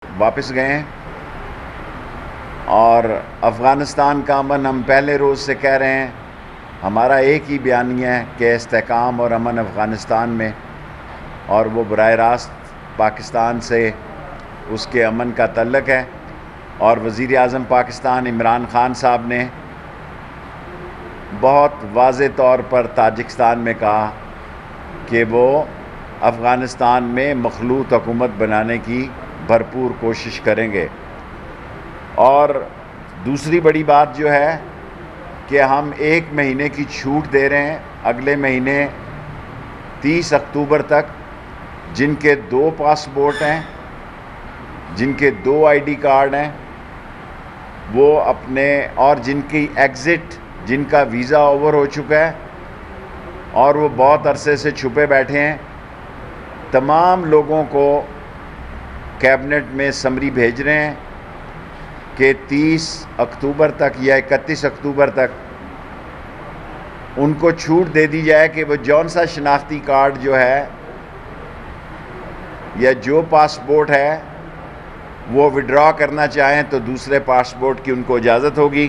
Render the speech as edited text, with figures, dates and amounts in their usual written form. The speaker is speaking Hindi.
वापस गए हैं और अफ़गानिस्तान का अमन हम पहले रोज़ से कह रहे हैं। हमारा एक ही बयानिया है कि इस्तेहकाम और अमन अफ़गानिस्तान में, और वो बराह रास्त पाकिस्तान से उसके अमन का तल्लक है। और वज़ीर आज़म पाकिस्तान इमरान ख़ान साहब ने बहुत वाज़े तौर पर ताजिकिस्तान में कहा कि वो अफ़गानिस्तान में मखलूत हुकूमत बनाने की भरपूर कोशिश करेंगे। और दूसरी बड़ी बात जो है कि हम 1 महीने की छूट दे रहे हैं अगले महीने 30 अक्टूबर तक। जिनके 2 पासपोर्ट हैं, जिनके 2 आईडी कार्ड हैं, वो अपने, और जिनकी एग्ज़िट, जिनका वीज़ा ओवर हो चुका है और वो बहुत अरसे से छुपे बैठे हैं, तमाम लोगों को कैबिनेट में समरी भेज रहे हैं कि 30 अक्टूबर तक या 31 अक्टूबर तक उनको छूट दे दी जाए कि वो जौन सा शनाख्ती कार्ड जो है या जो पासपोर्ट है वो विड्रॉ करना चाहें तो दूसरे पासपोर्ट की उनको इजाज़त होगी।